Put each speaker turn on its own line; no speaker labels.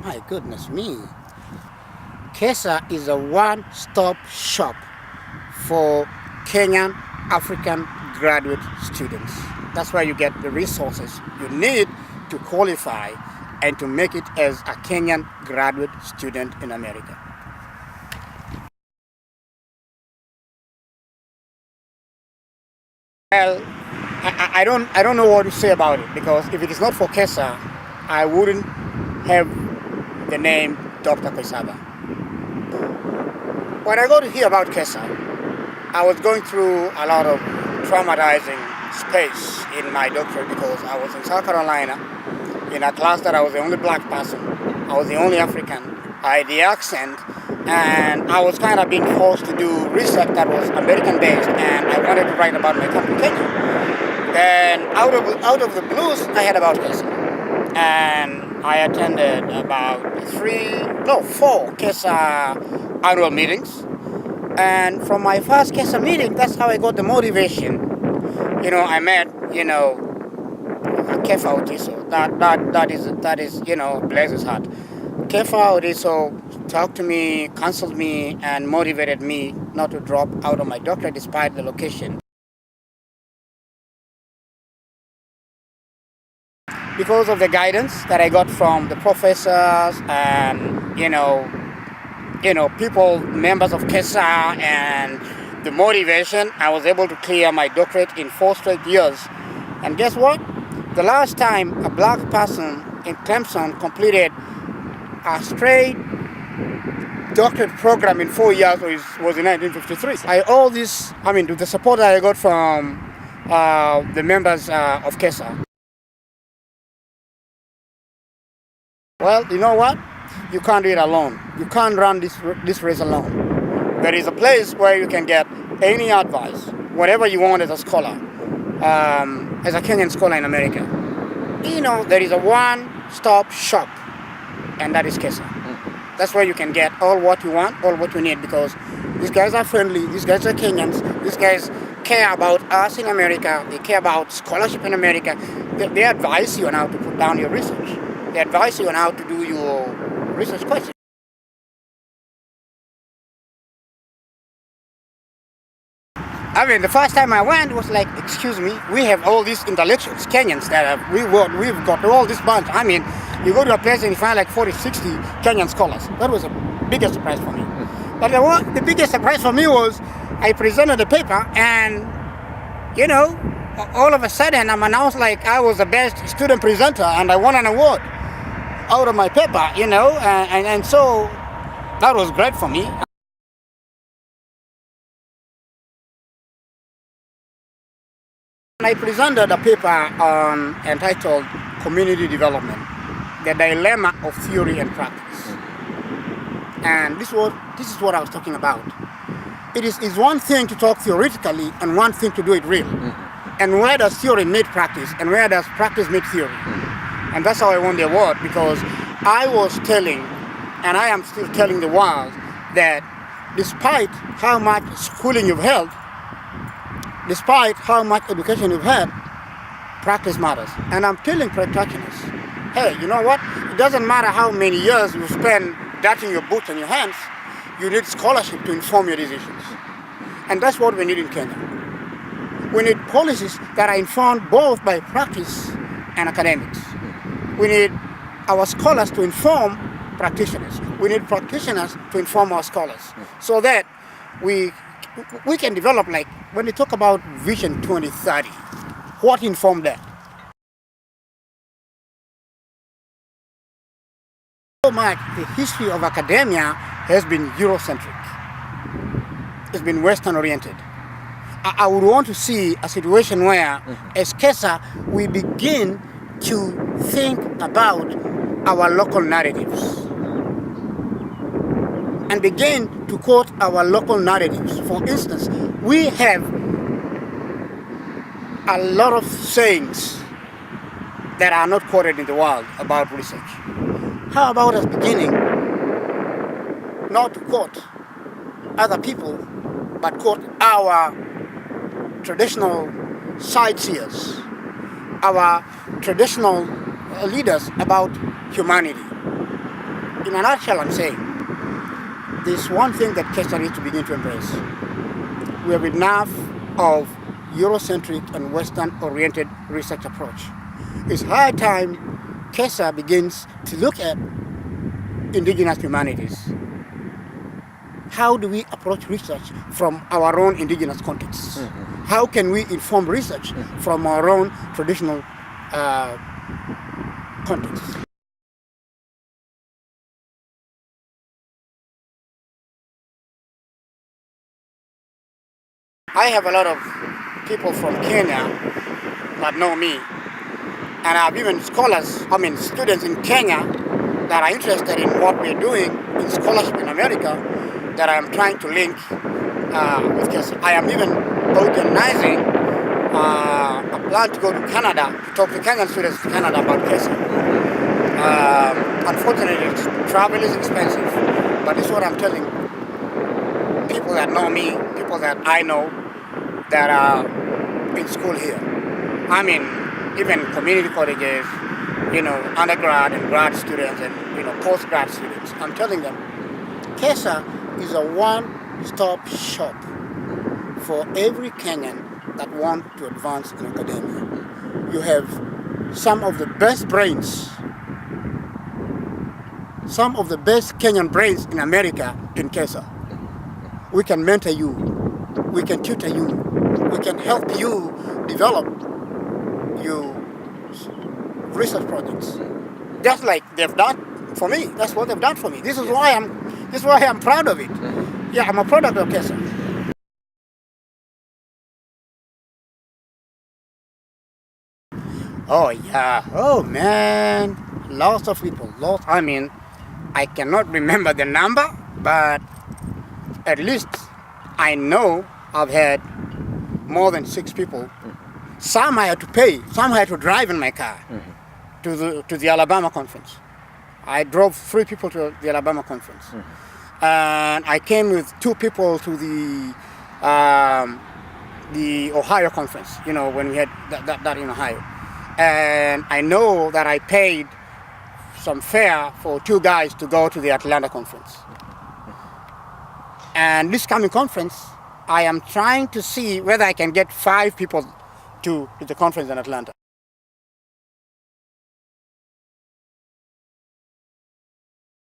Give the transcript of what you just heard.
My goodness me. KESA is a one-stop shop for Kenyan African graduate students. That's where you get the resources you need to qualify and to make it as a Kenyan graduate student in America. Well, I don't know what to say about it, because if it is not for KESA, I wouldn't have the name Dr. Koissaba. When I got to hear about KESA, I was going through a lot of traumatizing space in my doctorate, because I was in South Carolina in a class that I was the only black person, I was the only African, I had the accent, and I was kind of being forced to do research that was American-based, and I wanted to write about my country, Kenya. And out of the blues, I heard about KESA, and I attended about 4 KESA annual meetings. And from my first KESA meeting, that's how I got the motivation. I met, Kefa Otiso. That is, bless his heart. Kefa Otiso talked to me, counseled me, and motivated me not to drop out of my doctorate despite the location. Because of the guidance that I got from the professors and, people, members of KESA, and the motivation, I was able to clear my doctorate in 4 straight years. And guess what? The last time a black person in Clemson completed a straight doctorate program in 4 years was in 1953. I owe this, to the support that I got from the members of KESA. Well, you know what? You can't do it alone. You can't run this race alone. There is a place where you can get any advice, whatever you want as a scholar, as a Kenyan scholar in America. There is a one-stop shop, and that is KESA. That's where you can get all what you want, all what you need, because these guys are friendly, these guys are Kenyans, these guys care about us in America, they care about scholarship in America. They advise you on how to put down your research. They advise you on how to do your research questions. The first time I went was like, excuse me, we have all these intellectuals, Kenyans, that we've got all this bunch. You go to a place and you find like 40, 60 Kenyan scholars. That was the biggest surprise for me. But the biggest surprise for me was I presented the paper, and, all of a sudden I'm announced like I was the best student presenter and I won an award out of my paper, and so that was great for me. I presented a paper entitled Community Development, the Dilemma of Theory and Practice. And this is what I was talking about. It is one thing to talk theoretically and one thing to do it real. And where does theory meet practice, and where does practice meet theory? And that's how I won the award, because I was telling, and I am still telling the world, that despite how much schooling you've held, despite how much education you've had, practice matters. And I'm telling practitioners, hey, you know what? It doesn't matter how many years you spend dirtying your boots and your hands, you need scholarship to inform your decisions. And that's what we need in Kenya. We need policies that are informed both by practice and academics. We need our scholars to inform practitioners. We need practitioners to inform our scholars, so that we can develop, like, when they talk about Vision 2030, what informed that? So much the history of academia has been Eurocentric. It's been Western oriented. I would want to see a situation where, as KESA, we begin to think about our local narratives and begin to quote our local narratives. For instance, we have a lot of sayings that are not quoted in the world about research. How about us beginning not to quote other people, but quote our traditional sightseers, our traditional leaders about humanity? in a nutshell, I'm saying there's one thing that Kenya needs to begin to embrace. We have enough of Eurocentric and Western-oriented research approach. It's high time Kenya begins to look at indigenous humanities. How do we approach research from our own indigenous contexts? Mm-hmm. How can we inform research from our own traditional contexts? I have a lot of people from Kenya that know me, and I have even students in Kenya that are interested in what we're doing in scholarship in America that I am trying to link with Kenya. I am even organizing a plan to go to Canada to talk to Kenyan students in Canada about Kenya. Unfortunately, travel is expensive, but this is what I'm telling people that know me, people that I know that are in school here. I mean, even community colleges, undergrad and grad students and, post-grad students. I'm telling them, Kenya is a one-stop shop for every Kenyan that want to advance in academia. You have some of the best brains, some of the best Kenyan brains in America in Kenya. We can mentor you, we can tutor you, we can help you develop your research projects. Just like they've done for me. That's what they've done for me. This is why I'm proud of it. Yeah, I'm a product of Kenya. Oh yeah. Oh man. Lots of people. I cannot remember the number, but at least I know I've had more than 6 people. Some I had to pay, some I had to drive in my car to the Alabama conference. I drove 3 people to the Alabama conference. And I came with 2 people to the Ohio conference, when we had that in Ohio. And I know that I paid some fare for 2 guys to go to the Atlanta conference. And this coming conference, I am trying to see whether I can get 5 people to the conference in Atlanta.